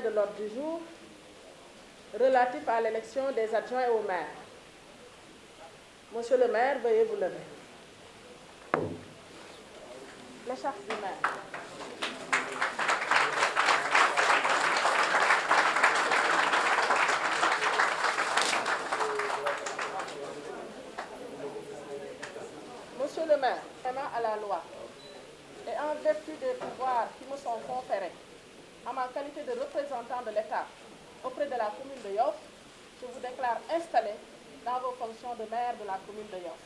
De l'ordre du jour relatif à l'élection des adjoints au maire. Monsieur le maire, veuillez vous lever. L'écharpe du maire. Monsieur le maire, conformément à la loi et en vertu des pouvoirs qui me sont conférés, en ma qualité de représentant de l'État auprès de la commune de Yoff, je vous déclare installé dans vos fonctions de maire de la commune de Yoff.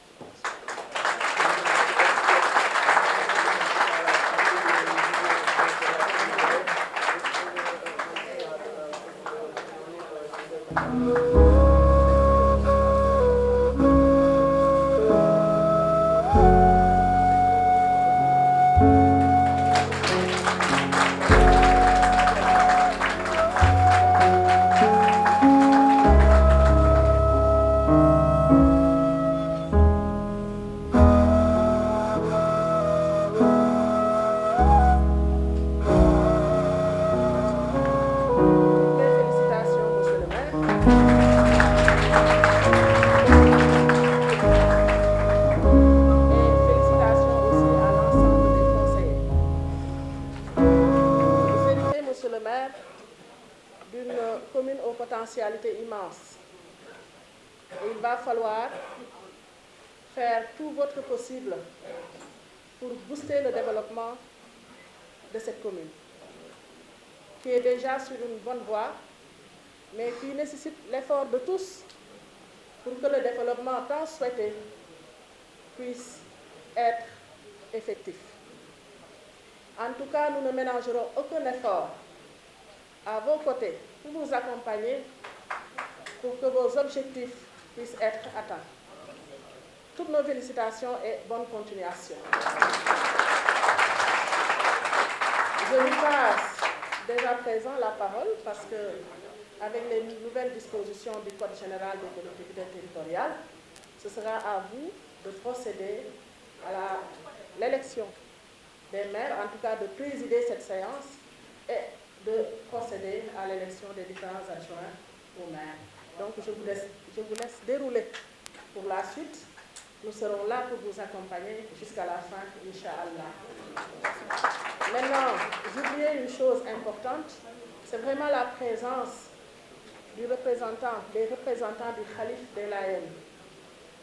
D'une commune aux potentialités immenses. Et il va falloir faire tout votre possible pour booster le développement de cette commune, qui est déjà sur une bonne voie, mais qui nécessite l'effort de tous pour que le développement tant souhaité puisse être effectif. En tout cas, nous ne ménagerons aucun effort à vos côtés pour vous accompagner pour que vos objectifs puissent être atteints. Toutes nos félicitations et bonne continuation. Je vous passe dès à présent la parole parce que, avec les nouvelles dispositions du Code général des collectivités territoriales, ce sera à vous de procéder à l'élection des maires, en tout cas de présider cette séance et de procéder à l'élection des différents adjoints au maire. Donc je vous laisse dérouler pour la suite. Nous serons là pour vous accompagner jusqu'à la fin, Inch'Allah. Maintenant, j'oubliais une chose importante, c'est vraiment la présence des représentants du Khalif de l'AN.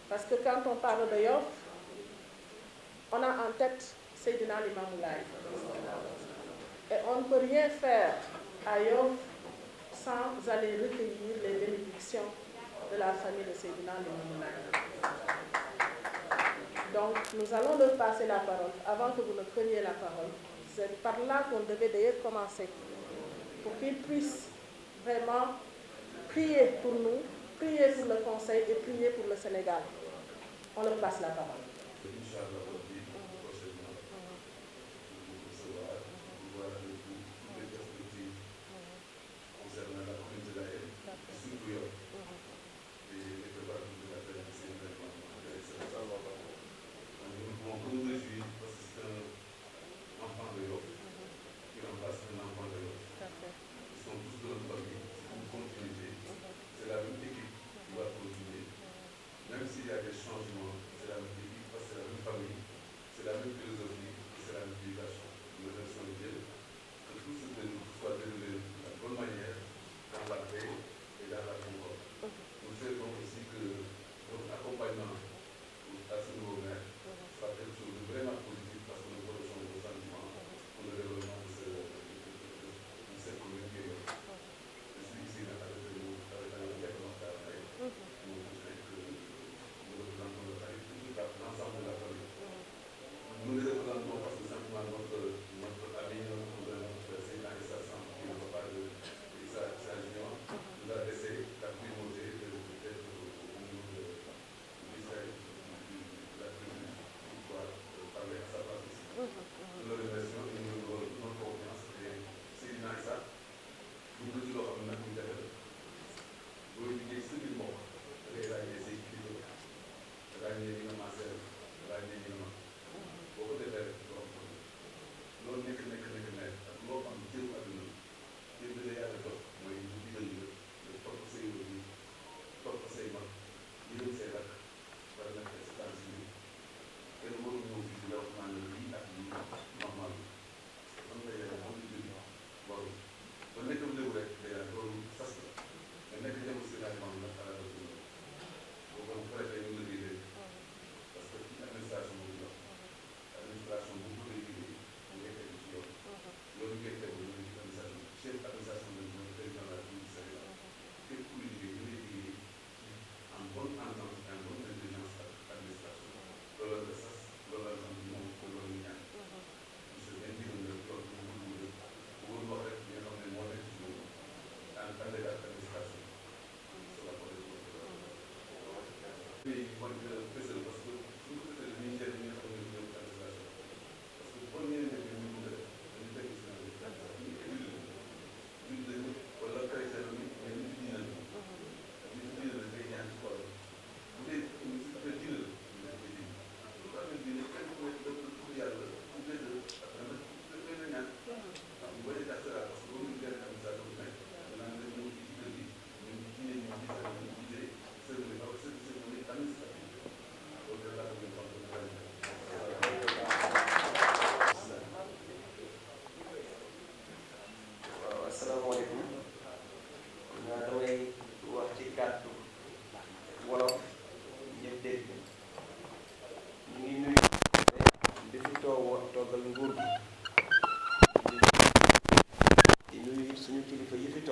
Parce que quand on parle de Yoff, on a en tête Seydina Limamou Laye. Et on ne peut rien faire à Yoff sans aller recueillir les bénédictions de la famille de Seydina Limamou Laye. Donc, nous allons leur passer la parole. Avant que vous ne preniez la parole, c'est par là qu'on devait d'ailleurs commencer, pour qu'ils puissent vraiment prier pour nous, prier pour le Conseil et prier pour le Sénégal. On leur passe la parole. Même s'il y a des changements, c'est la même équipe, parce que c'est la même famille.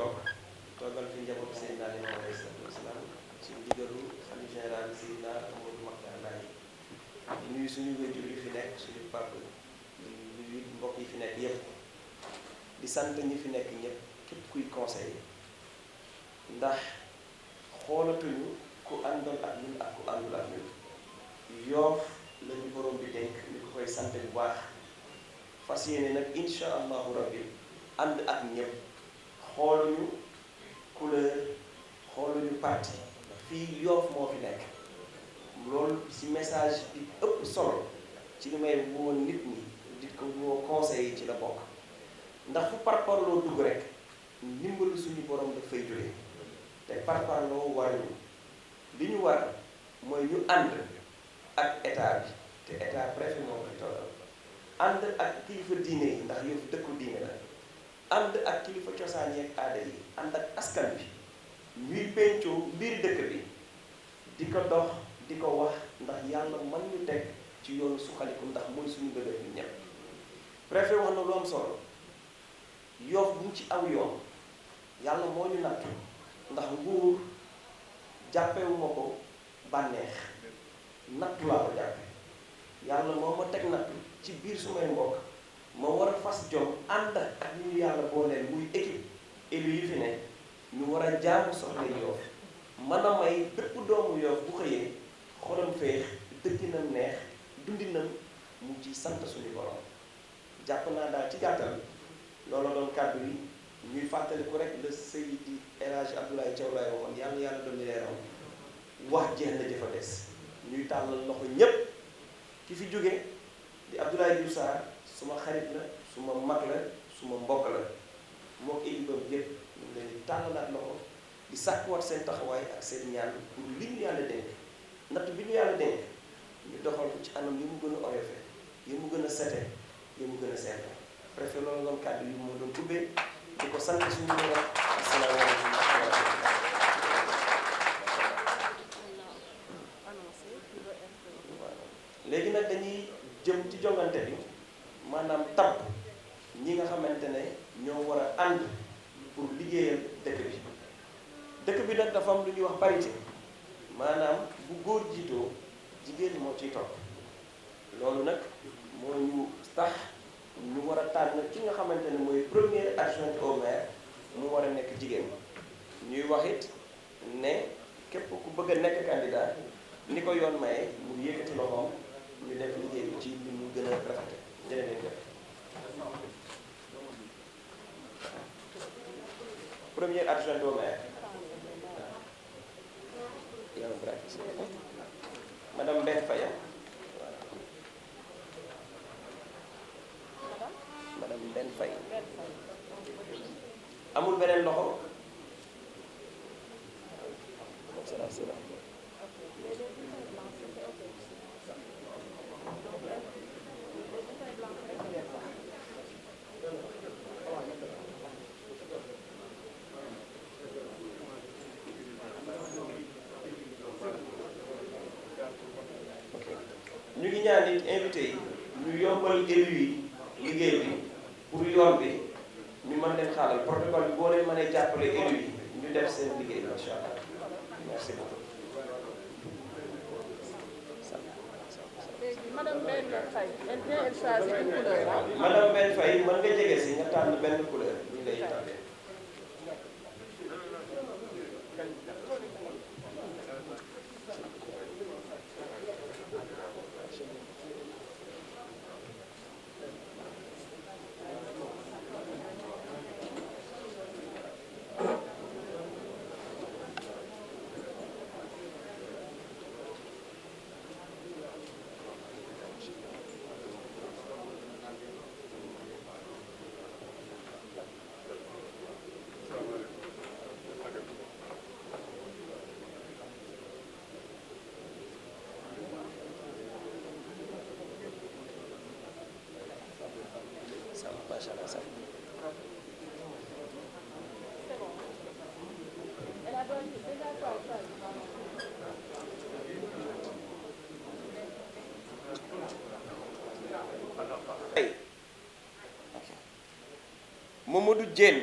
toog toogal fi njabootu Seydina Limaamu alayhi salaatu wa salaam ci ndigalu xalifa général Seydina Amadou Makhtar Laye di nuyu suñu wéjur yi fi nekk suñu papa di nuyu mbokk yi fi nekk yépp di sant ñi fi nekk ñépp képp kuy conseil ndax xoolatuñu ku àndoon ak ñun ak ku àndul ak ñun Yoff lañu borom bi dénk ñu ko koy sant bu baax fas yéene nag insha allahu rabbi ànd ak ñépp xooluñu couleur xooluñu parti fii Yoff moo fi nekk loolu ci message bi ëpp solo ci li may woo nit ñi di ko woo conseil yi ci la bokk ndax fu parparloo dugg rek ndimbalu suñu borom daf fay jóge te parparloo waruñu li ñu war mooy ñu ànd ak état bi te état préfet moo koy toogal ànd ak kilifa diine yi ndax Yoff dëkku diine la ànd ak kilifa cosaan yi ak aada yi ànd ak askan bi ñuy pencoo mbiri dëkk bi di ko dox di ko wax ndax yàlla mën ñu teg ci yoonu suqaliku ndax mooy suñu bëgg ñu ñëpp préfet wax na lu am solo Yoff bu ci aw yoon yàlla moo ñu nattu ndax nguur jàppewuma ko bànneex nattu laa ko jàppe yàlla moo ma teg nattu ci biir sumay mbokk ma war a fas jom ànd ak ñu yàlla booleel muy équipe élu yi fi ne ñu war a jaamu soxla Yoff mën a may bépp doomu Yoff bu xëyee xolam féex dëkkinam neex dundinam mu ci sant suñu borom jàpp naa daal ci gàttal loolu doon kàddu yi ñuy fàttaliku rek le Seydi El Hadji Abdoulaye Thiaw Laye waxoon yàlla yàlla doon leeram wax jeex na jëfa des ñuy tàllal loxo ñépp ki fi jóge di Abdoulaye Diouf Sarr suma xarit la suma mag la suma mbokk la moo ko éli bam yépp ñu leen di tàllalaat loxo di sàkkuwaat seen taxawaay ak seen ñaan pour li ñu yàlla dénk natt bi ñu yàlla dénk ñu doxal ko ci anam yi mu gën a oyofe yi mu gën a sete yi mu gën a seet préfet loolu doon kàddu yi moo doon ubbee di ko sant suñu borom asalaamaaleykum wa rahmatulah. léegi nag dañuy jëm ci jongante bi maanaam tabb ñi nga xamante ne ñoo war a ànd pour liggéeyal dëkk bi nag dafa am lu ñuy wax parité maanaam bu góor jiitoo jigéen moo ciy topp loolu nag moo ñu tax ñu war a tànn ki nga xamante ne mooy premier adjoint au maire mu war a nekk jigéen ñuy wax it ne képp ku bëgg a nekk candidat ni ko yoon maye mu yëkkati loxoom ñu def liggéey bi ci li mu gën a rafete jërë ngeen jëf. Premier adjoint au maire madame Ben Faye. madame Ben Faye amul beneen loxo. ñu ngi ñaan it invité yi ñu yombal élu yi liggéey bi pour yoon bi ñu mën leen xaaral protocole bi boo leen mënee jàppale élu yi ñu def seen liggéey bi incha allah merci beaucoup. Madame Ben Faye, elle vient elle choisit une couleur. Madame Ben Faye mën nga jege si nga tànn benn couleur ñu lay tànnee. Mamadou Diène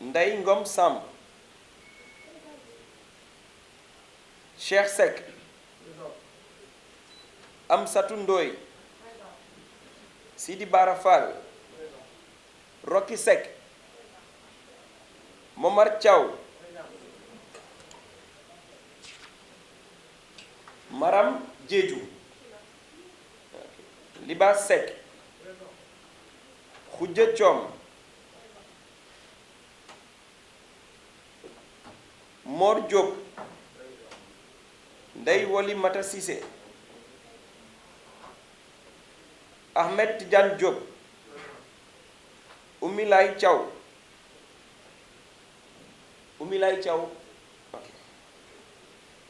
Ndeye Ngom Samb, Cheikh Seck, Amsatou Ndoye, Sidi Bara Fall, Rocky Seck, Momar Thiaw, Maram Diédhiou, Liba Seck, Khoudia Thiom, Mor Diop, Ndeye Woli Mata Cissé, Ahmed Tidiane Diop, Oumilay Thiaw, okay.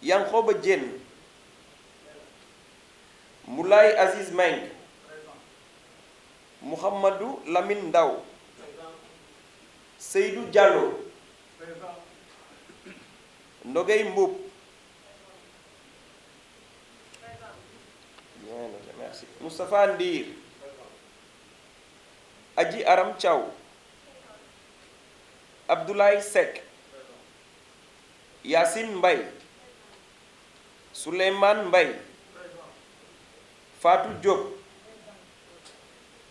Yankhoba Diène, Moulay Aziz Meng, Mouhamadou Lamine Ndaw, Seydou Diallo, Ndogay Mboup. Bien noté, merci. Moustapha Ndir, Adji Aram Thiaw, Abdoulaye Seck, Yassine Mbaye, Souleymane Mbaye, Fatou Diop,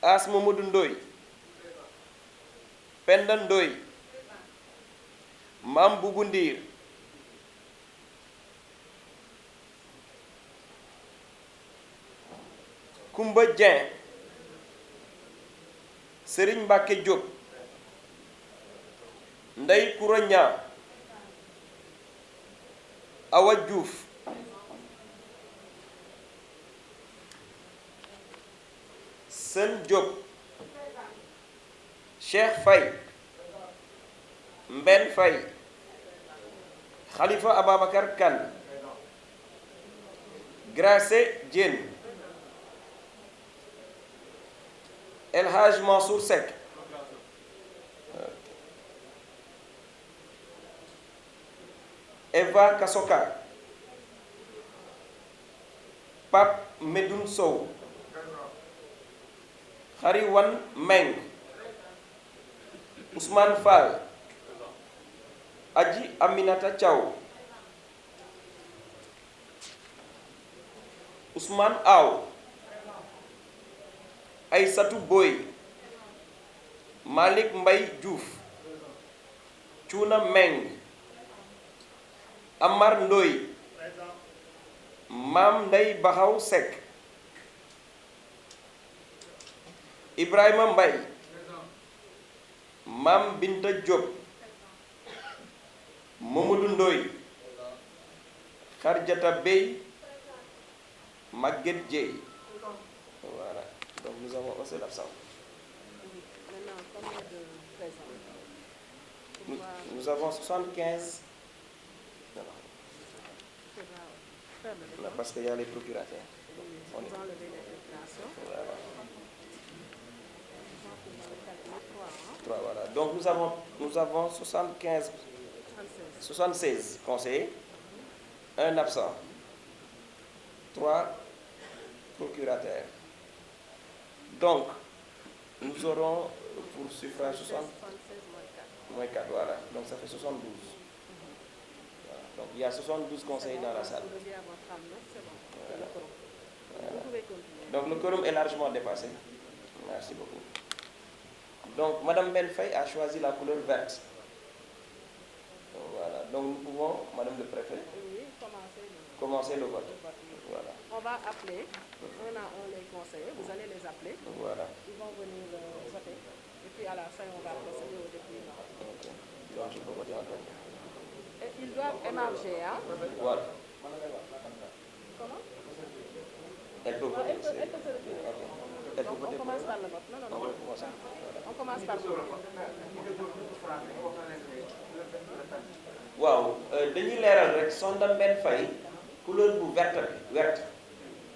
As Mamadou Ndoye, Penda Ndoye, Mam Boubou Ndir, Koumba Dieng, Serigne Mbacké Diop, Ndeye Koura Niang, Awa Diouf, Sen Diop, Cheikh Faye, Mben Faye, Khalifa Ababakar Kane, Gracé Diène, El Hadj Mansour Seck, Eva Kasoka, Pape Medoune Sow, Khariwan Meng, Ousmane Fall, Adji Aminata Thiaw, Ousmane Aw, Aïssatou Boy, Malik Mbaye Diouf, Thiouna Meng, Amar Ndoye, Mam Ndeye Bakhaw Seck, Ibrahima Mbaye, Mam Binta Diop, Mamadou Ndoye, Khardiata Bey, Maguette Dieye. Voilà. Donc nous avons un seul absent. Maintenant, combien de présents? Nous avons 75. Non, parce qu'il y a les procurateurs. Vous enlevez les déclarations. Voilà. Trois, hein? Voilà. Donc nous avons 76 conseillers, un absent, 3 procurateurs. Donc nous aurons pour suffrage 76 moins 4, voilà. Donc ça fait 72. Voilà. Donc il y a 72 conseillers dans la salle. Voilà. Voilà. Donc le quorum est largement dépassé. Merci beaucoup. Donc Madame Ben Faye a choisi la couleur verte. Voilà. Donc nous pouvons, Madame le Préfet, commencer le vote. Voilà. On va appeler un à un les conseillers. Vous allez les appeler. Voilà. Ils vont venir voter. Et puis à la fin, on va procéder au dépouillement. Okay. Donc je peux voter en tant que... Et ils doivent émarger, hein? Voilà. Comment? Elle peut voter. Elle peut se retirer. Okay. Donc on commence par le vote. Non. On commence par le vote. waaw dañuy leeral rek Soxna Mbène Faye couleur bu verte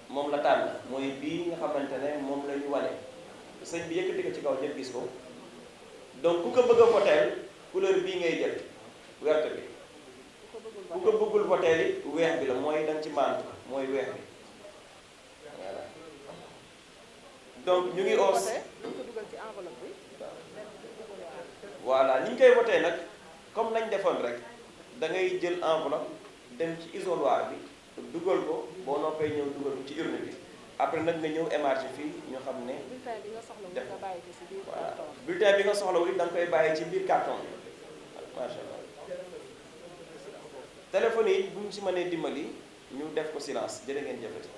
moom la tànn mooy bii nga xamante ne moom la ñu wane sëñ bi yëkkati ko ci kaw ñëpp gis ko donc ku ko bëgg a voteel couleur bii ngay jël verte bi ku ko bëggul voteel it weex bi la mooy danga ci maantu mooy weex bi voilà donc ñu ngi os voilà ni ñu koy voté nag comme nañ defoon rek da ngay jël enveloppe dem ci isoloir bi dugal ko boo noppee ñëw dugal ko ci urne bi après nag nga ñëw émarger fii ñu xam ne. bulletin bi nga soxla wu nga bàyyi ko ci biir carton. bulletin bi nga soxla wu da nga koy bàyyi ci biir carton bi macha allah. téléphone yi bu ñu si mënee dimbali ñu def ko silence jërë ngeen jëfati.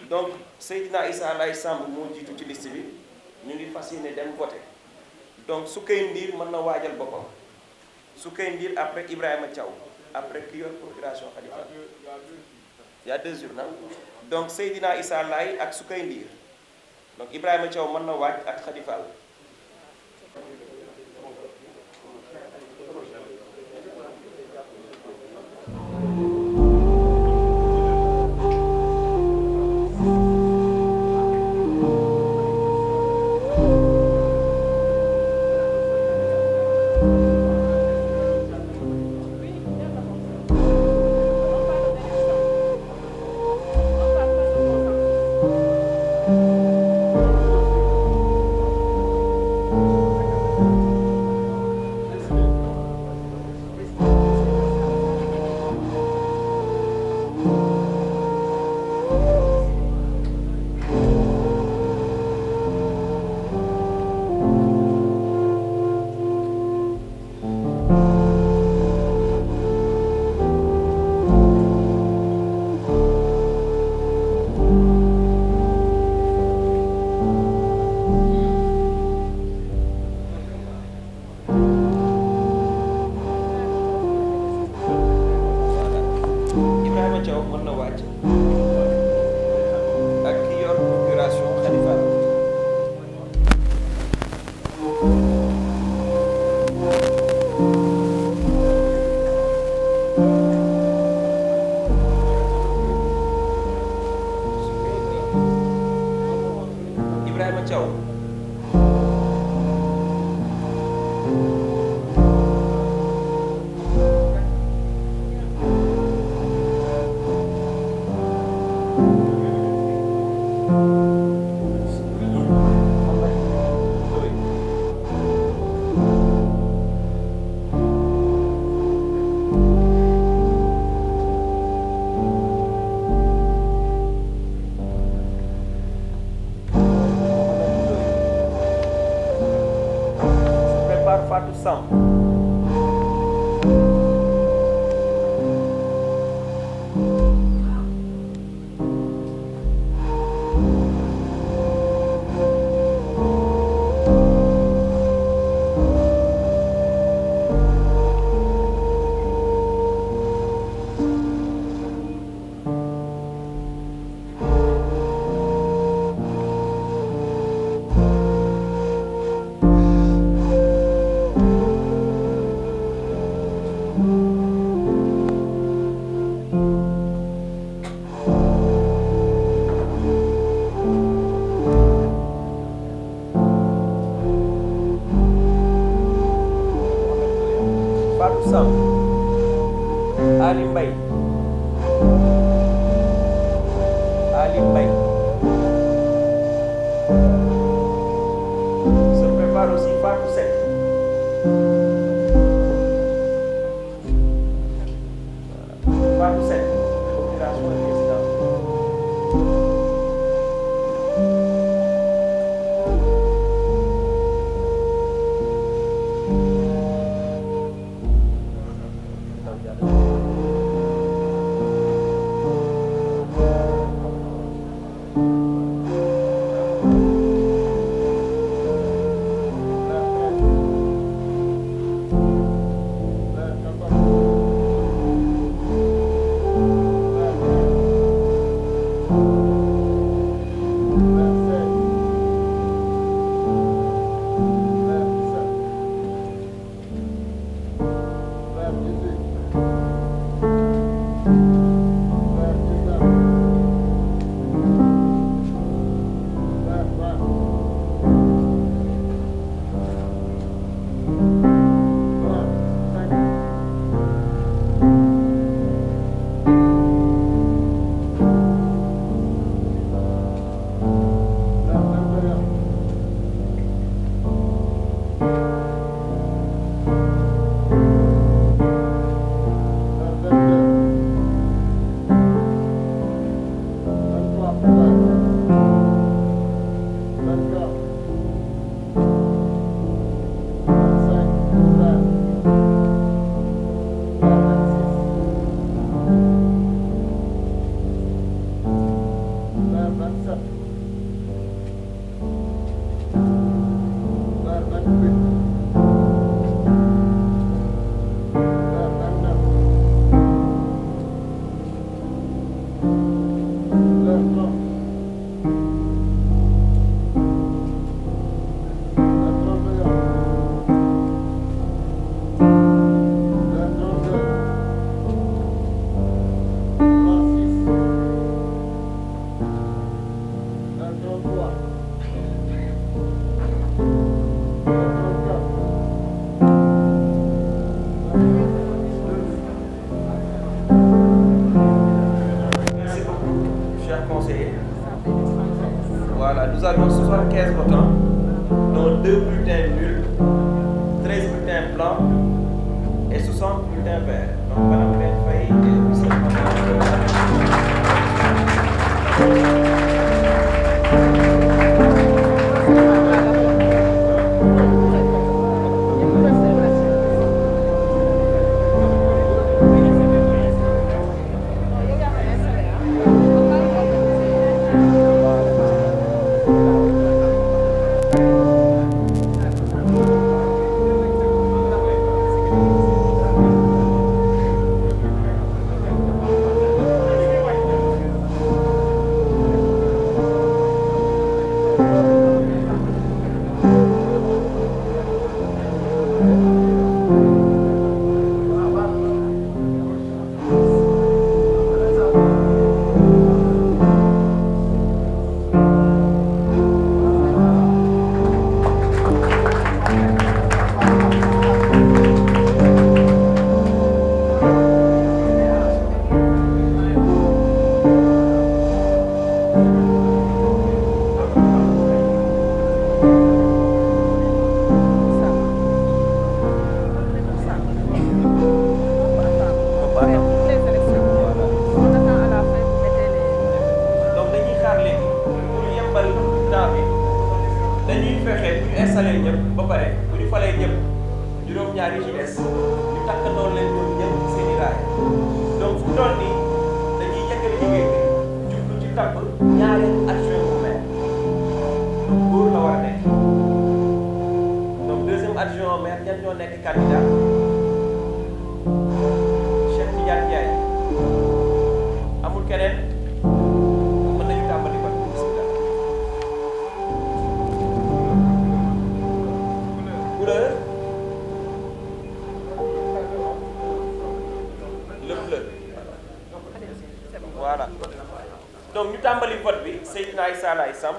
donc Seydina Issa Laye Samb moo jiitu ci liste bi ñu ngi fas yéene dem voté donc Soukey Ndir mën na waajal boppam Soukey Ndir après Ibrahima Thiaw après ki yor procuration Khalifa il y a 2 jours donc Seydina Issa Laye ak Soukey Ndir donc Ibrahima Thiaw mën na waaj ak Khalifa. Fatou Samb Ali Mbaye se prépare aussi Fatou Seck Fatou Seck population et résidence. 75 votants, dont 2 bulletins nuls, 13 bulletins blancs et 60 bulletins verts. Donc, Madame Ben Faye est officiellement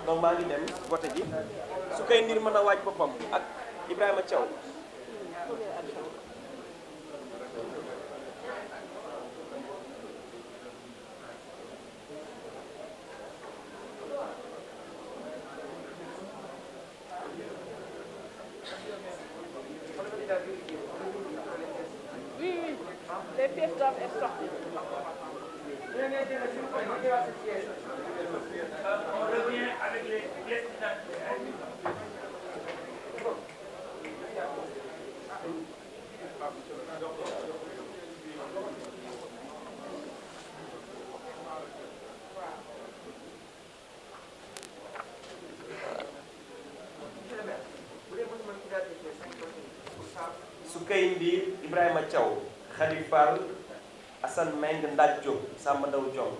donc maa ngi dem vote ji su koy ndir mën a waaj boppam ak Ibrahima Thiaw. Oui, oui, les pièces doivent être sorties. On revient avec les pièces d'identité. Soukey Ndir Ibrahima Thiaw Khady Fall Assane Meng Ndaj Diop Samba Ndaw Diong.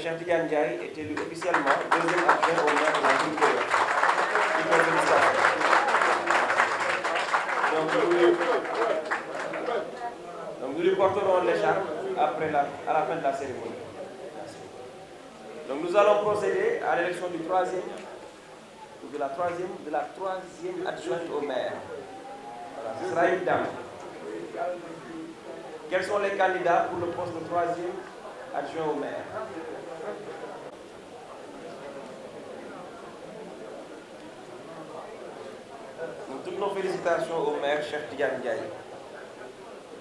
Cheikh Tidiane Ndiaye est élu officiellement deuxième adjoint au maire de la ville de Yoff. Donc nous lui porterons l'écharpe à la fin de la cérémonie. Donc nous allons procéder à l'élection du troisième adjointe au maire. Voilà, ce sera une dame. Quels sont les candidats pour le poste de troisième adjoint au maire? Donc, toutes nos félicitations au maire Cheikh Tidiane Ndiaye.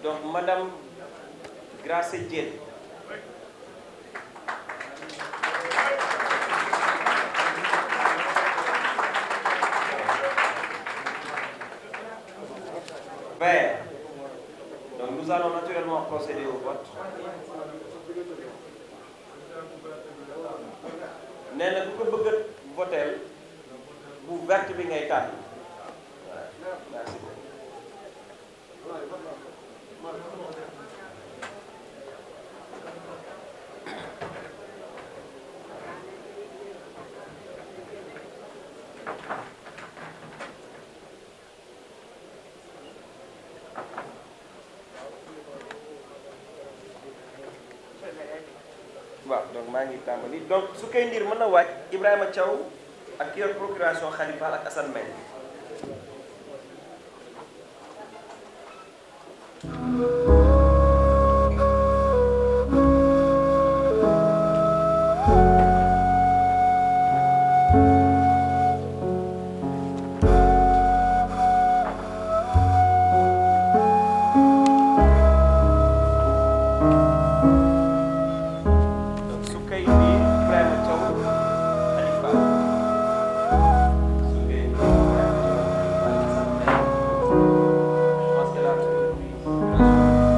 Donc Madame Gracé Diène. Vert. Donc nous allons naturellement procéder au vote. nee na ku ko bëgg a voter bu verte bi ngay tànn. Voilà. Merci beaucoup. waaw donc maa ngi tàmbali donc su koy ndir mën na wàcc Ibrahima Thiaw ak ki yor procuration Khalifa ak Assane Mbengue. Je pense qu'elle a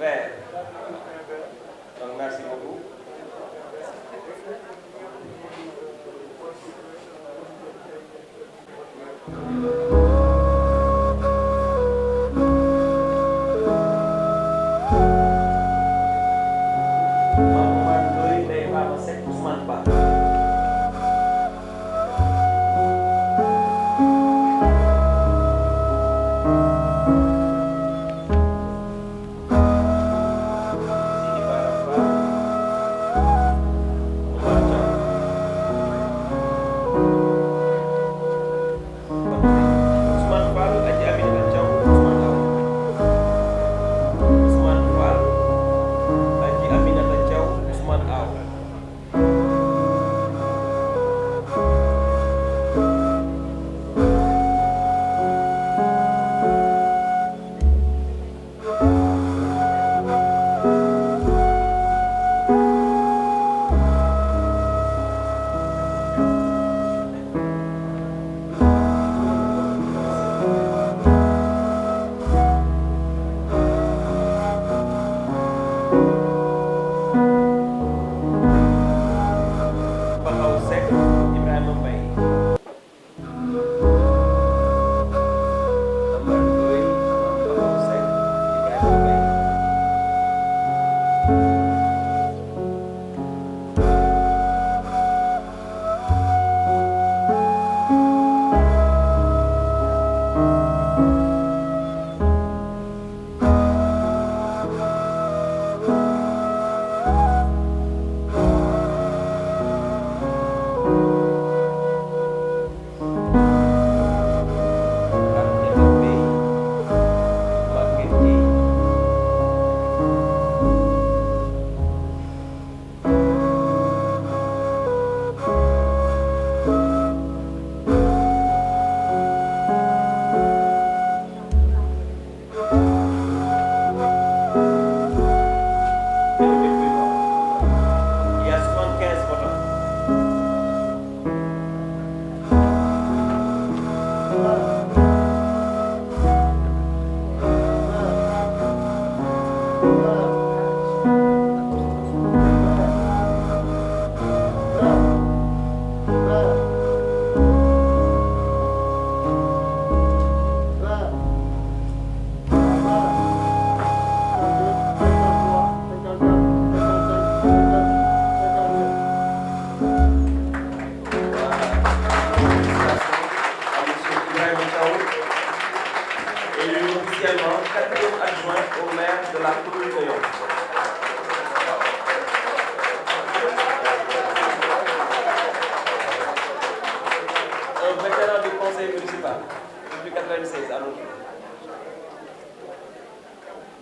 vert. Donc merci beaucoup.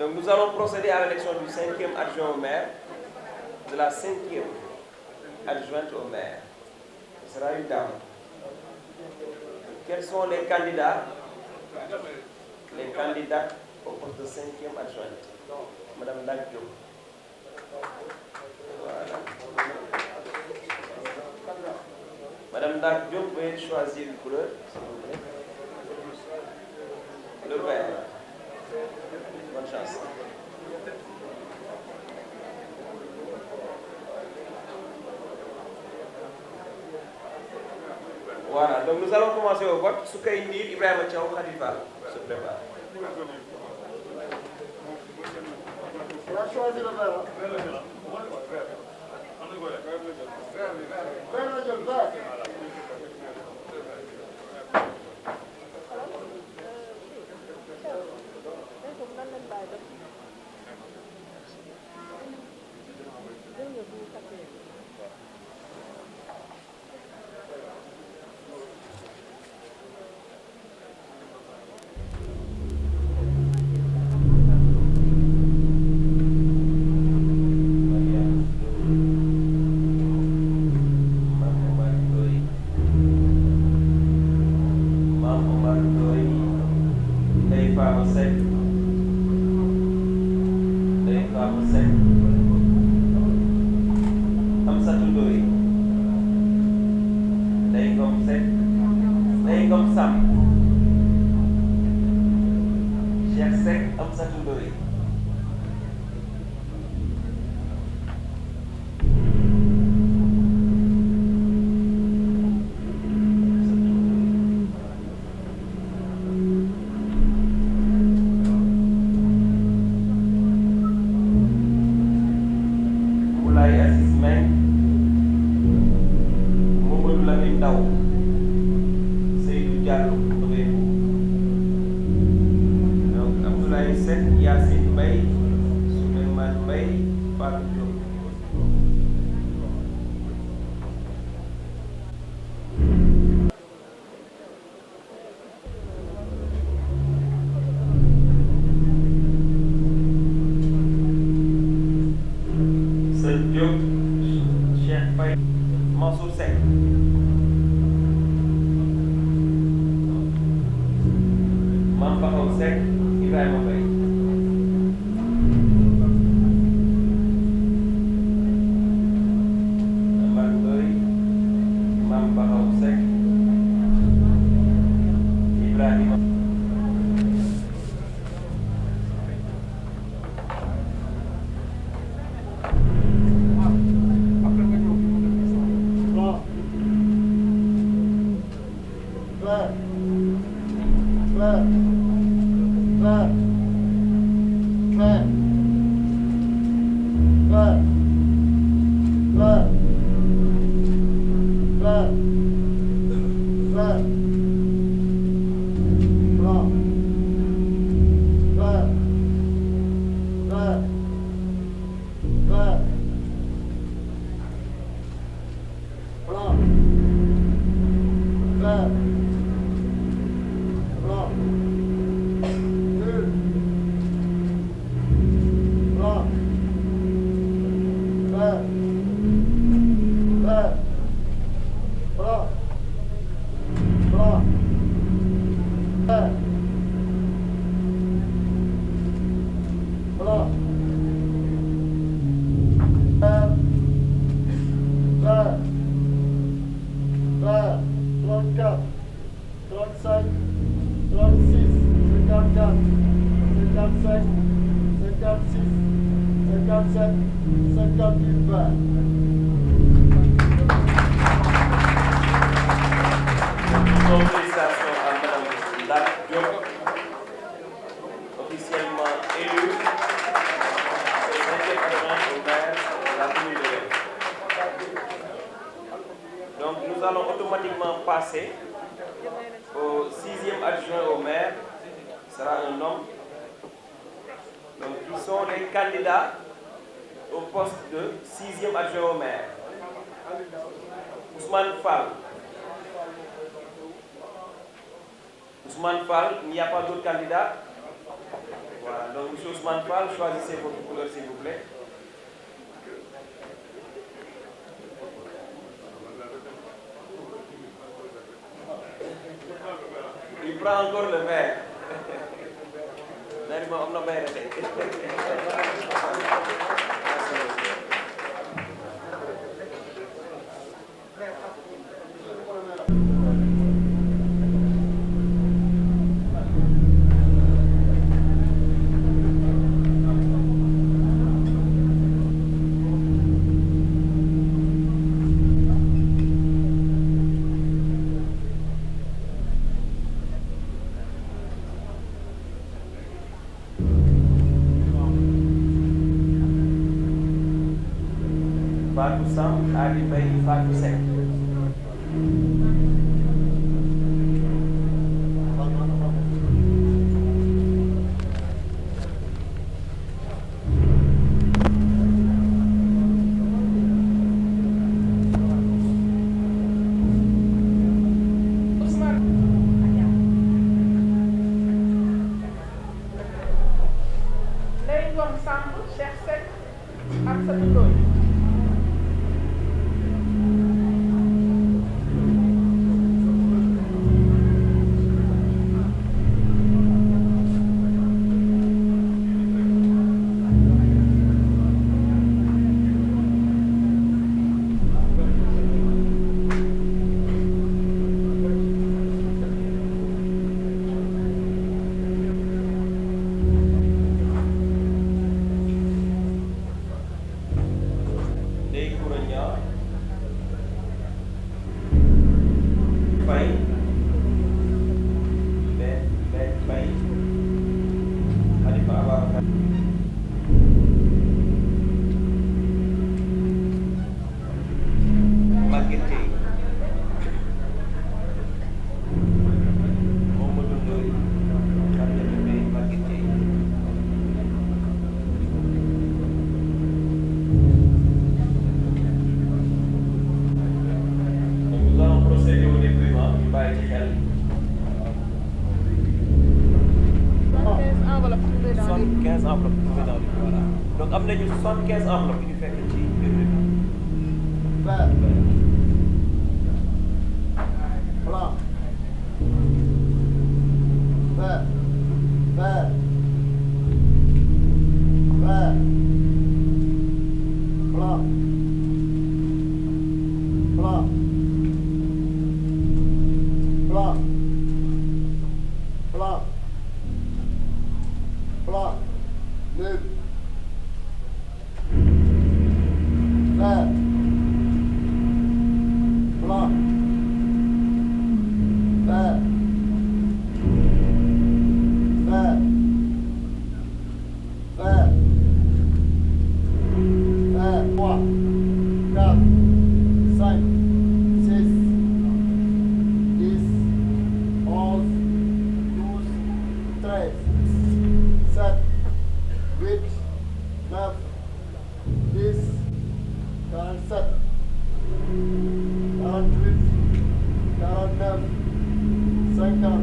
Donc nous allons procéder à l'élection du 5e adjoint au maire, de la 5e adjointe au maire. Ce sera une dame. Quels sont les candidats? Les candidats au poste de 5e adjointe. Madame Dagdio. Voilà. Madame Dagdio, vous pouvez choisir une couleur, s'il vous plaît. Le vert. Bonne chance. Voilà, donc nous allons commencer au vote. Soukaïndir Ibrahima Thiaw Khalifa se prépare. On a choisi le vert. Mbaye Seck, Yacine Mbaye, Souleymane Mbaye, Fatou Diop. Sën Diop, Cheikh Faye, Mansour Seck. Mame Bakhaw Seck, Ibrahima Mbaye. Amar Ndoye, Mame Bakhaw Seck, Ibrahima. Félicitations à Madame Lat Diop, officiellement élue cinquième adjointe au maire de la commune de Yoff. Donc nous allons automatiquement passer au sixième adjoint au maire, qui sera un homme. Donc qui sont les candidats au poste de sixième adjoint au maire. Ousmane Fall. Ousmane Fall, il n'y a pas d'autres candidats. Voilà, donc M. Ousmane Fall, choisissez votre couleur s'il vous plaît. Il prend encore le vert. On a bien été. Fatou Sam, Ali Mbaye, Fatou Seck. Ndeye Ngom Samb, Cheikh Seck ak Fatou Ndoye. 75 enveloppes yu dans voilà donc am nañu 75 enveloppes yu ñu fekk ci biir bi. Vert. Blanc. Vert. Vert. Vert. Blanc. Blanc. Blanc. Blanc. Blanc. Nul. Vert. Blanc. Vert. Vert. Vert. Vert. 3, 4, 5, 6, 10, 11, 12, 13, 7, 8, 9, 10, 47, 48, 49, 50,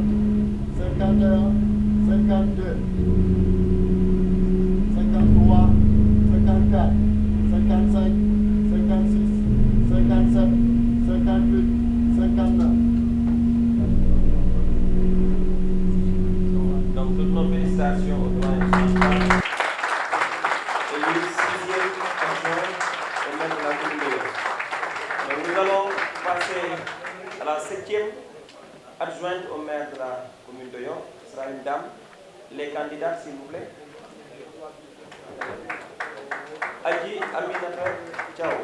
51, 52, 53, 54, 55, 56, 57, 58, 59. Donc toutes nos félicitations au doyen central et le 6e adjoint au maire de la commune de Yoff. Donc nous allons passer à la 7e adjointe au maire de la commune de Yoff. Ce sera une dame. Les candidats, s'il vous plaît. Adji Aminata Thiaw.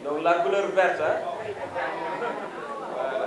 Donc la couleur verte, hein? Voilà.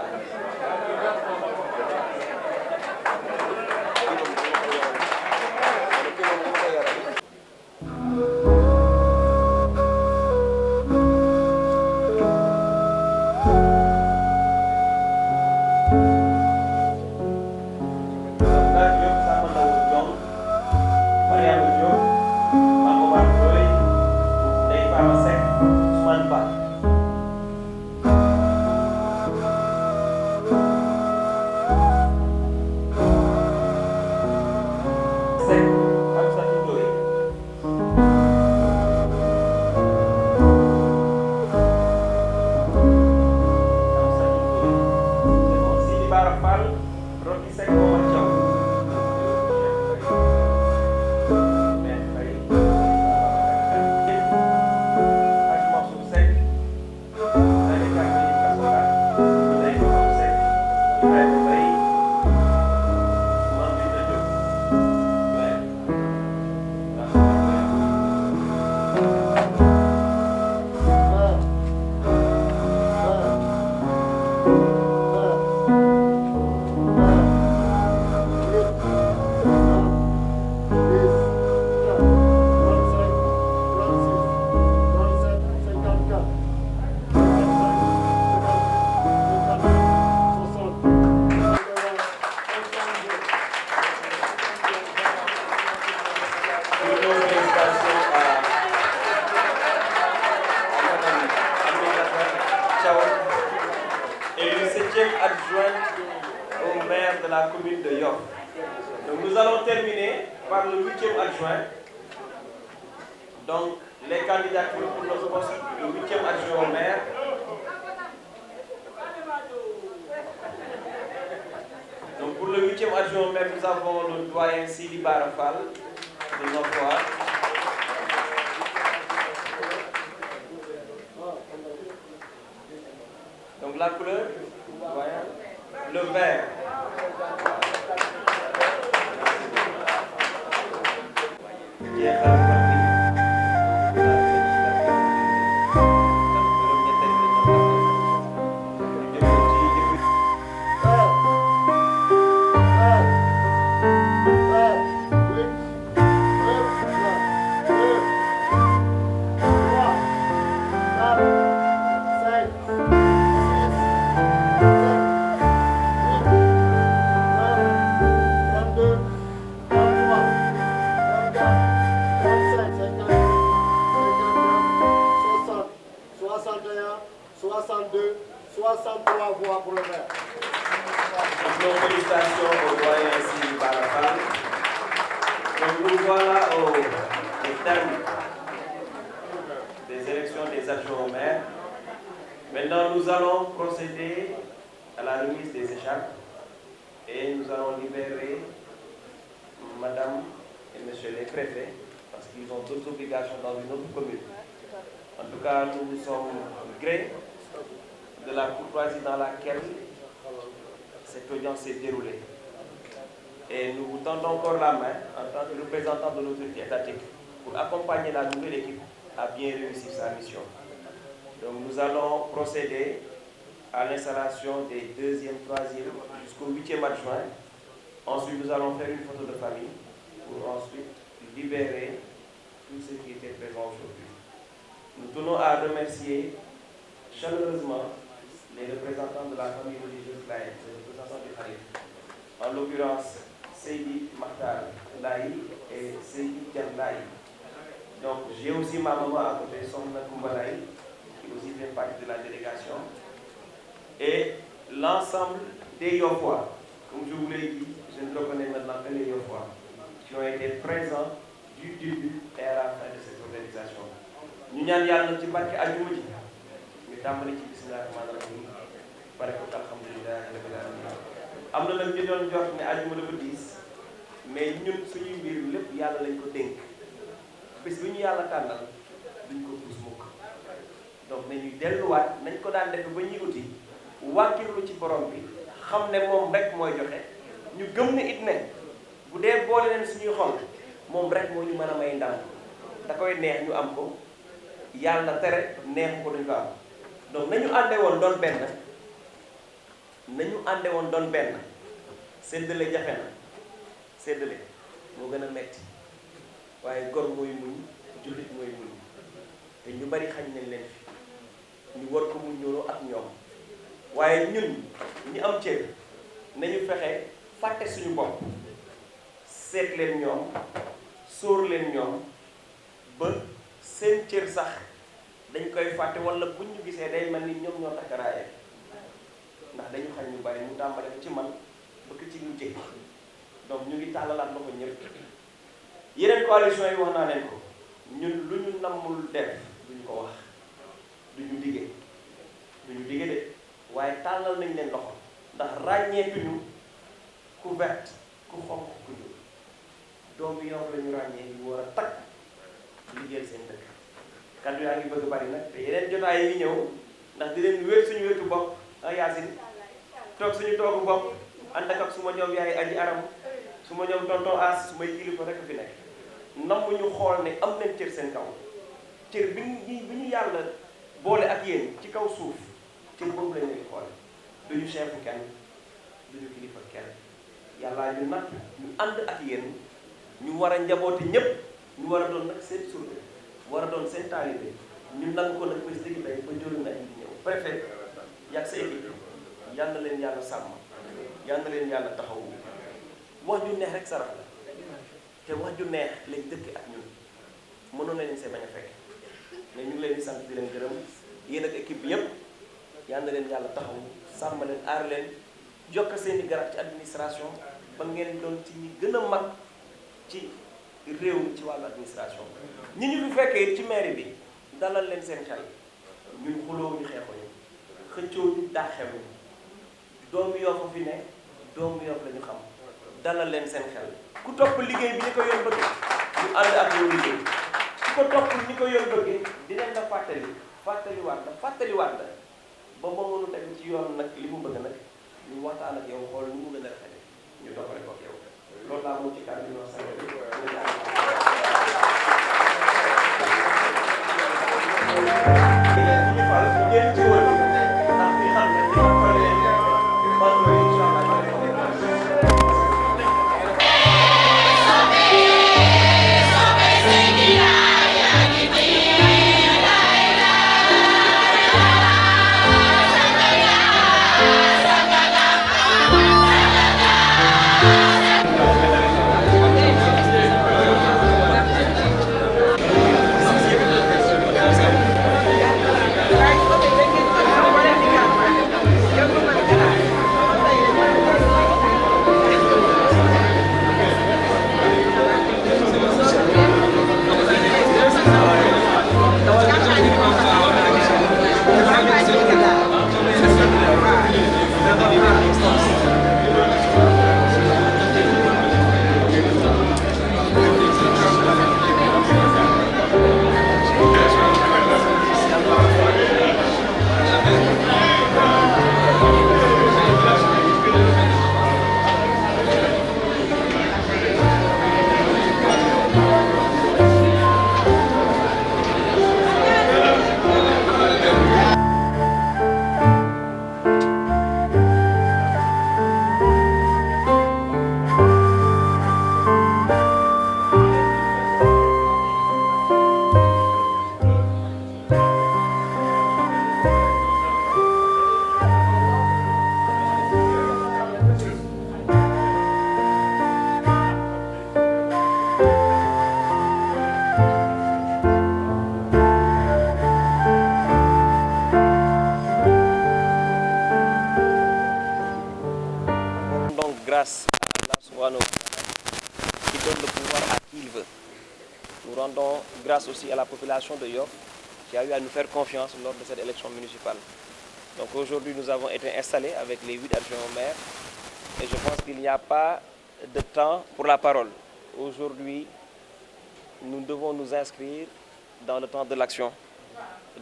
Adjointe au maire de la commune de Yoff. Donc nous allons terminer par le 8e adjoint. Donc les candidatures pour notre poste de 8e adjoint au maire. Donc pour le 8e adjoint au maire, nous avons le doyen Sidi Bara Fall de l'emploi. Donc la couleur, doyen, le vert. nos félicitations au doyen Sidi Bara Fall. Donc nous voilà au terme des élections des adjoints au maire. Maintenant, nous allons procéder à la remise des écharpes et nous allons libérer Madame et Monsieur les préfets parce qu'ils ont d'autres obligations dans une autre commune. En tout cas, nous sommes gré de la courtoisie dans laquelle cette audience s'est déroulée. Et nous vous tendons encore la main en tant que représentant de l'autorité étatique pour accompagner la nouvelle équipe à bien réussir sa mission. Donc nous allons procéder à l'installation des 2e, 3e jusqu'au 8e adjoint. Ensuite, nous allons faire une photo de famille pour ensuite libérer tous ceux qui étaient présents aujourd'hui. Nous tenons à remercier chaleureusement les représentants de la famille religieuse laïque, les représentants du Khalif, en l'occurrence Seydi Makhtar Laye et Seydi Diam Laye. Donc j'ai aussi ma maman à côté, Sohna Koumba Laye, qui aussi fait partie de la délégation, et l'ensemble des Yofois, comme je vous l'ai dit, je ne reconnais maintenant que les Yofois, qui ont été présents du début et à la fin de cette organisation. Ñu ñaan yàlla ci barke àjjuma ji ñu tàmbali ci bismillah rahmaan rahim pare ko alhamdulilah rabbil alamin. Am na nag ñu doon jot ne àjjuma dafa diis mais ñun suñuy mbir lépp yàlla lañ ko dénk bés bi ñu yàlla tànnal duñ ko puus mukk. Donc nañuy delluwaat nañ ko daan defe ba ñuy uti wàkkirlu ci borom bi xam ne moom rek mooy joxe ñu gëm ne it ne bu dee boole leen suñuy xol moom rek moo ñu mën a may ndam da koy neex ñu am ko yàlla tere neexu ko duñ ko am. Donc nañu ànde woon doon benn séddale jafe na séddale moo gën a metti waaye gor mooy muñ jullit mooy muñ te ñu bari xañ nañ leen fi ñu war ko muñ ñoonu ak ñoom waaye ñun ñi am cër nañu fexe fàtte suñu bopp seet leen ñoom sóor leen ñoom ba seen cër sax dañ koy fàtte wala buñ ñu gisee day mel ni ñoom ñoo takkaraaye ndax dañu xañ ñu bari mu tàmbale ci man bëgg ci ñu jëkk. Donc ñu ngi tàllalaat loxo ñëpp yeneen coalition yi wax naa leen ko ñun lu ñu nammul def duñu ko wax duñu dige de waaye tàllal nañ leen loxo ndax ràññeetuñu ku vert ku xonq ku ñuul doom yi yow la ñu ràññee ñu war a takk liggéeyal seen dëkk. Kaddu yaa ngi bëgg bari nag te yeneen jotaay yi ñëw ndax di leen wér suñu wétu bopp Yacine toog suñu toogu bopp ànd ak suma ñoom yaay aji aram suma ñoom tonton as su may kilifa rek fi nekk namm ñu xool ne am nañ cër seen kaw cër bi ñu yàlla boole ak yéen ci kaw suuf cër boobu lañ leen xool duñu chefu kenn duñu kilifa kenn yàllaa ñu nag ñu ànd ak yéen ñu war a njaboote ñépp ñu war a doon nag seen surga war a doon seen taalibe ñu nangu ko nag bés dëgg tey ba jëlu na indi ñëw préfet yàgg sa équipe yal na leen yàlla sàmm yal na leen yàlla taxaw wax ju neex rek sarax la te wax ju neex lañ dëkk ak ñun mënoon nañ see bañ a fekk mais ñu ngi leen di sant di leen gërëm yéen ak équipe bi yépp yal na leen yàlla taxaw sàmm leen aar leen jokk seen i garab ci administration ba ngeen doon ci ñi gën a mag ci réew mi ci wàllu administration ñi ñu fi fekkee ci mairie bi dalal leen seen xel ñun xuloo ñu xeexuñu xëccoo ñu daaxewu doomu Yoff fi ne doomu Yoff la ñu xam dalal leen seen xel ku topp liggéey bi ni ko yoon bëgg ñu ànd ak yow liggéey ku ko topp ni ko yoon bëgg dinañ la fàttaliwaat la ba ba mënu tegu ci yoon nag li mu bëgg nag ñu waxtaan ak yow xool nu mu gën a rafetee ñu doxale ko ak yow loolu laa moo ci kàddu yi wax grâce à Allah subhanahu wa ta'ala qui donne le pouvoir à qui il veut. Nous rendons grâce aussi à la population de Yoff qui a eu à nous faire confiance lors de cette élection municipale. Donc aujourd'hui, nous avons été installés avec les 8 adjoints au maire et je pense qu'il n'y a pas de temps pour la parole. Aujourd'hui, nous devons nous inscrire dans le temps de l'action,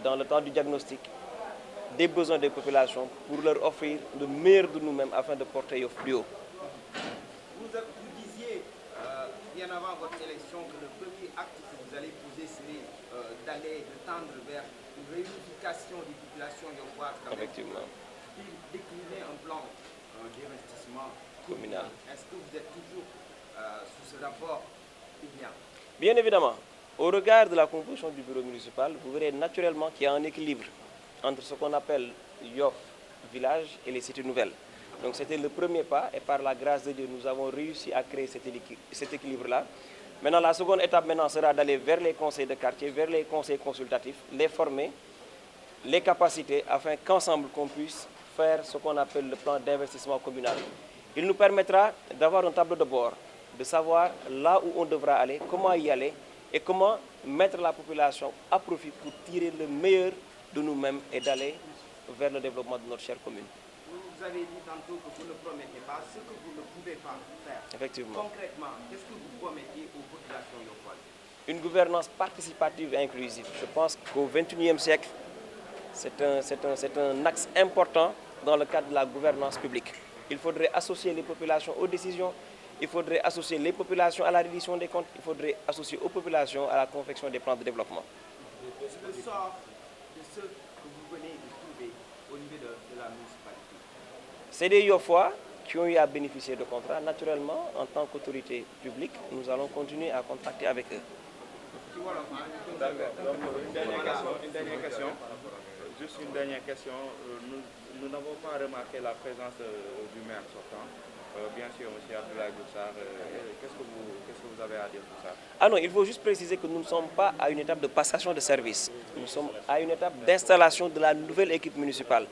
dans le temps du diagnostic, des besoins des populations pour leur offrir le meilleur de nous-mêmes afin de porter Yoff plus haut. Vous disiez bien avant votre élection que le premier acte que vous allez poser serait d'aller tendre vers une réunification des populations yoffoises. Effectivement. Décliner un plan d'investissement Communal. Est-ce que vous êtes toujours sous ce rapport ou bien? Bien évidemment. Au regard de la composition du bureau municipal, vous verrez naturellement qu'il y a un équilibre entre ce qu'on appelle Yoff village et les cités nouvelles. Donc c'était le premier pas et par la grâce de Dieu, nous avons réussi à créer cet équilibre-là. Maintenant, la seconde étape sera d'aller vers les conseils de quartier, vers les conseils consultatifs, les former, les capacités afin qu'ensemble qu'on puisse faire ce qu'on appelle le plan d'investissement communal. Il nous permettra d'avoir un tableau de bord, de savoir là où on devra aller, comment y aller et comment mettre la population à profit pour tirer le meilleur de nous-mêmes et d'aller vers le développement de notre chère commune. Vous avez dit tantôt que vous ne promettez pas ce que vous ne pouvez pas faire. Effectivement. Concrètement, qu'est-ce que vous promettez aux populations yoffoises? Une gouvernance participative et inclusive. Je pense qu'au XXIe siècle, c'est un axe important dans le cadre de la gouvernance publique. Il faudrait associer les populations aux décisions, il faudrait associer les populations à la reddition des comptes, il faudrait associer aux populations à la confection des plans de développement. Le sort de ceux que vous venez de trouver au niveau de la municipalité. C'est des Yoffois qui ont eu à bénéficier de contrats. Naturellement, en tant qu'autorité publique, nous allons continuer à contracter avec eux. D'accord. Donc, une dernière question. Juste une dernière question. Nous n'avons pas remarqué la présence du maire sortant. Bien sûr, M. Abdoulaye Diouf Sarr, qu'est-ce que vous avez à dire pour ça? Ah non, il faut juste préciser que nous ne sommes pas à une étape de passation de service. Nous sommes à une étape d'installation de la nouvelle équipe municipale.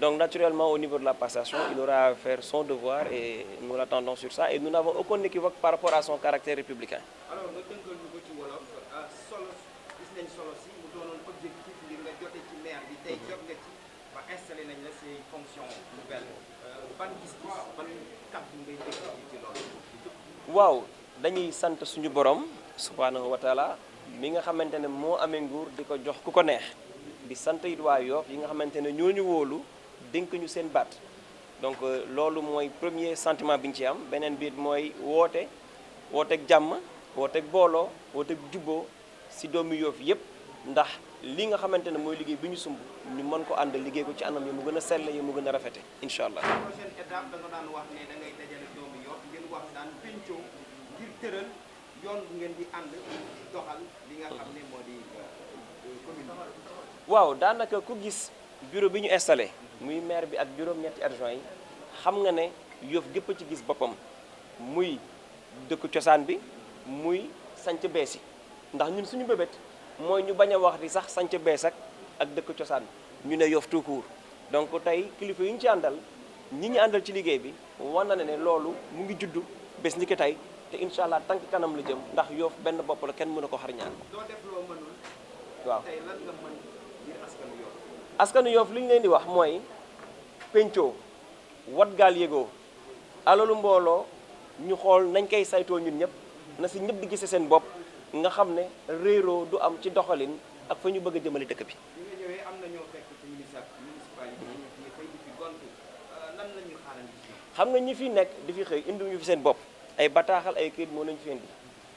Donc naturellement, au niveau de la passation, il aura à faire son devoir et nous l'attendons sur ça. Et nous n'avons aucun équivoque par rapport à son caractère républicain. Alors, nous tënkal ñu ko ci wolof solo gis nañ solo si mu doonoon objectif ngir nga jote ci maire bi tey jot nga ci ba installé nañ la ces fonctions nouvelles ban gis-gis ban kàddu ngay dégg ci loolu. waaw dañuy sant suñu borom subhanahu wa taala mi nga xamante ne moo amee nguur di ko jox ku ko neex di sant it waa Yoff yi nga xamante ne ñooñu wóolu dénk ñu seen baat donc loolu mooy premier sentiment bi ñu ci am beneen biit mooy wooteeg jàmm wooteeg booloo wooteeg jubboo si doomi Yoff yëpp ndax li nga xamante ne mooy liggéey bi ñu sumb ñu mën ko ànd liggéey ko ci anam yi mu gën a sell yi mu gën a rafete incha allah. prochaine étape da nga daan wax ne da ngay dajale doomi Yoff ngeen wax daan pencoo ngir tëral yoon bu ngeen di ànd doxal li nga xam ne moo di commune bi. waaw daanaka ku gis bureau bi ñu installé muy maire bi ak juróom-ñetti adjoint yi xam nga ne Yoff gépp ci gis boppam muy dëkk cosaan bi muy sanc bees yi ndax ñun suñu bébét mooy ñu bañ a wax di sax sanc bees ak dëkk cosaan ñu ne Yoff tout court donc tey kilifa yi ñu ci àndal ñi ñu àndal ci liggéey bi wan na ne loolu mu ngi juddu bés ni ki tey te incha allah tànk kanam la jëm ndax Yoff benn bopp la kenn mënu ko xar ñaar. doo def loo mënul. waaw tey lan nga mën ngir askanu Yoff. askanu Yoff li ñu leen di wax mooy pencoo wat gaal yégoo alalu mbooloo ñu xool nañ koy saytoo ñun ñëpp na si ñëpp di gise seen bopp nga xam ne réeroo du am ci doxalin ak fa ñu bëgg a jëmale dëkk bi. bi nga ñëwee am na ñoo fekk ci municipalité yi xëy di fi gontu lan la ñuy xaarandi ci ñoom. xam nga ñi fi nekk di fi xëy indi ñu fi seen bopp ay bataaxal ay këyit moo nañu fi indi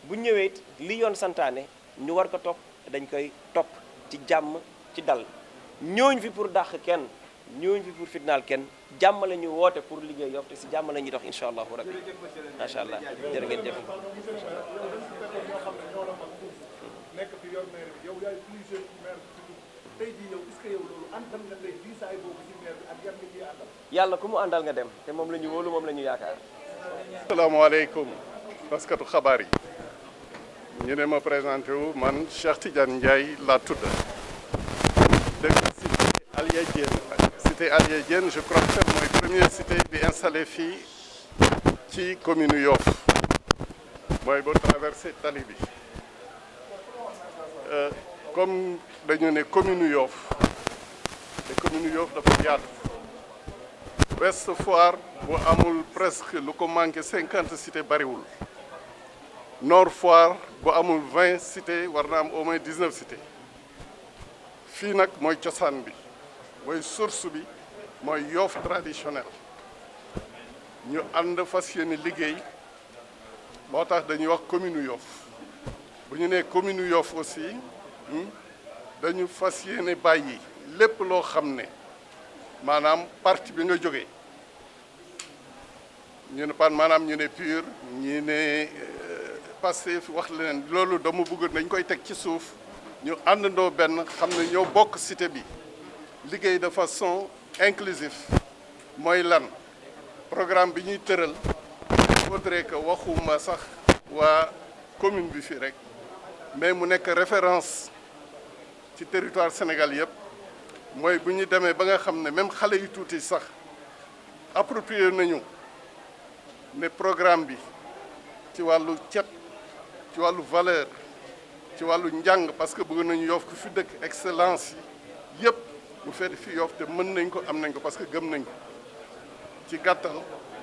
bu ñëwee it li yoon santaane ñu war ko topp dañ koy topp ci jàmm ci dal ñooñu fi pour dàq kenn ñooñu fi pour fitnaal kenn jàmm la ñu woote pour liggéey Yoff te si jàmm la ñuy dox incha allahu rabbi macha allah jërë ngeen jëf. nekk fi yor maire bi yow yaay plus jeune maire bi tey jii yow est-ce que yow loolu àndal nga tey diisaay boobu ci maire bi ak yan nit ñi àndal. yàlla ku mu àndal nga dem te moom la ñu wóolu moom la ñu yaakaar. asalaamaaleykum taskatu xabaar yi ñu ne ma présenté wu man Cheikh Tidiane Ndiaye laa tudd dëkk cité Alia Diène cité Alia Diène je crois que mooy première cité bi installé fii ci commune Yoff mooy boo traversé tali bi comme dañu ne commune Yoff te commune Yoff dafa yaatu Ouest Foire bu amul presque lu ko manqué 50 cités bariwul Nord Foire bu amul 20 cités war na am au moins 19 cités fii nag mooy cosaan bi mooy source bi mooy Yoff traditionnel ñu ànd fas yéene liggéey moo tax dañuy wax commune Yoff bu ñu nee commune Yoff aussi dañu fas yéene bàyyi lépp loo xam ne maanaam parti bi nga jógee ñu ne pan maanaam ñu ne PUR ñu ne Pastef wax leneen loolu dama bëgg dañ koy teg ci suuf ñu àndandoo benn xam ne ñoo bokk cité bi liggéey de façon inclusive mooy lan programme bi ñuy tëral il faudrait que waxuma sax waa commune bi fii rek mais mu nekk référence ci territoire Sénégal yëpp mooy bu ñu demee ba nga xam ne même xale yu tuuti sax approprié nañu ne programme bi ci wàllu cet ci wàllu valeur ci wàllu njàng parce que bëgg nañu Yoff ku fi dëkk excellence yi yëpp bu fekkee fi Yoff te mën nañ ko am nañ ko parce que gëm nañ ko ci gàttal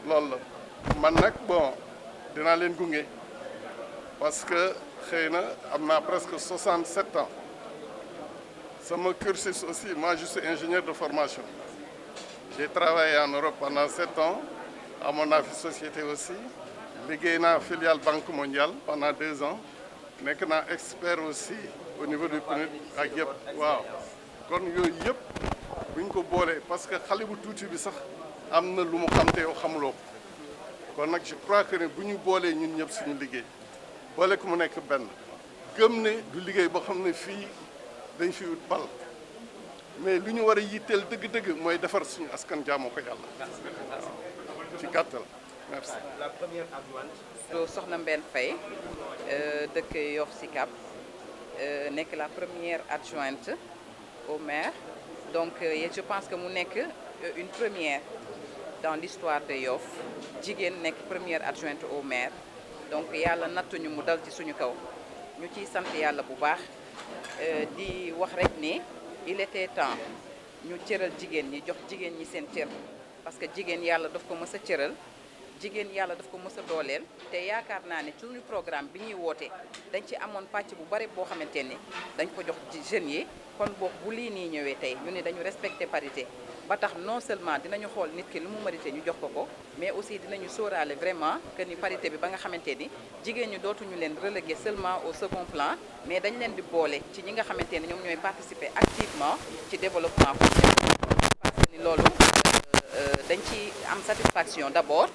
loolu la man nag bon dinaa leen gunge parce que xëy na am naa presque 67 ans sama cursus aussi moi je suis ingénieur de formation j'ai travaillé en Europe pendant 7 ans amoon naa fi société aussi liggéey naa filiale Banque mondiale pendant 2 ans nekk naa expert aussi au niveau du PNUD ak yëpp waaw kon yooyu yëpp bu ñu ko boolee parce que xale bu tuuti bi sax am na lu mu xam te yow xamuloo ko kon nag je crois que ne bu ñu boolee ñun ñëpp suñu liggéey boole ko mu nekk benn gëm ne du liggéey boo xam ne fii dañ fi wut bal mais lu ñu war a yitteel dëgg-dëgg mooy defar suñu askan jaamoo ko yàlla waaw ci gàttal merci. La première adjointe. Soxna Mbène Faye dëkk Yoff Sicap nekk la première adjointe au maire donc je pense que mu nekk une première dans l'histoire de Yoff jigéen nekk première adjointe au maire donc yàlla nattuñu mu dal ci suñu kaw ñu ciy sant yàlla bu baax di wax rek ne il était temps ñu cëral jigéen ñi jox jigéen ñi seen cër parce que jigéen yàlla daf ko mës a cëral jigéen yàlla daf ko mës a dooleel te yaakaar naa ne suñu programme bi ñuy woote dañ ci amoon pàcc bu bari boo xamante ni dañ ko jox ci jeunes yi kon boog bu lii nii ñëwee tey ñu ne dañu respecter parité ba tax non seulement dinañu xool nit ki lu mu mérité ñu jox ko mais aussi dinañu sóoraale vraiment que ni parité bi ba nga xamante ni jigéen ñi dootuñu leen reléguer seulement au second plan mais dañ leen di boole ci ñi nga xamante ni ñoom ñooy participer activement ci développement communautaire parce que ni loolu dañ ci am satisfaction d'abord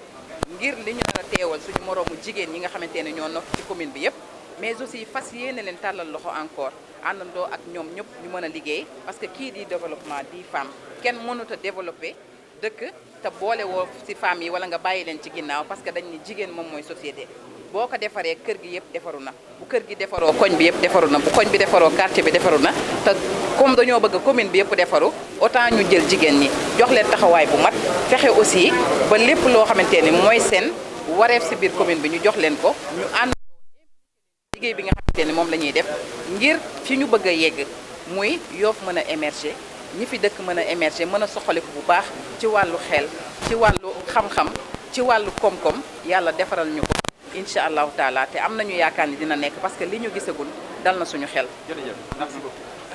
ngir li ñu nar a teewal suñu moroomu jigéen ñi nga xamante ne ñoo nokk ci commune bi yëpp mais aussi fas yéene leen tàllal loxo encore àndandoo ak ñoom ñëpp ñu mën a liggéey parce que kii di développement di femme kenn mënut a développer dëkk te boole woo ci femmes yi wala nga bàyyi leen ci ginnaaw parce que dañ ni jigéen moom mooy société boo ko defaree kër gi yëpp defaru na bu kër gi defaroo koñ bi yëpp defaru na bu koñ bi defaroo quartier bi defaru na te comme dañoo bëgg commune bi yëpp defaru autant ñu jël jigéen ñi jox leen taxawaay bu mat fexe aussi ba lépp loo xamante ni mooy seen wareef ci biir commune bi ñu jox leen ko ñu ànd liggéey bi nga xamante ni moom la ñuy def ngir fi ñu bëgg a yegg muy Yoff mën a émerger ñi fi dëkk mën a émerger mën a soxaliku bu baax ci wàllu xel ci wàllu xam-xam ci wàllu koom-koom yàlla defaral ñu ko incha allahu taala te am nañu yaakaar ni dina nekk parce que li ñu gisagul dal na suñu xel. Jërëjëf merci beaucoup.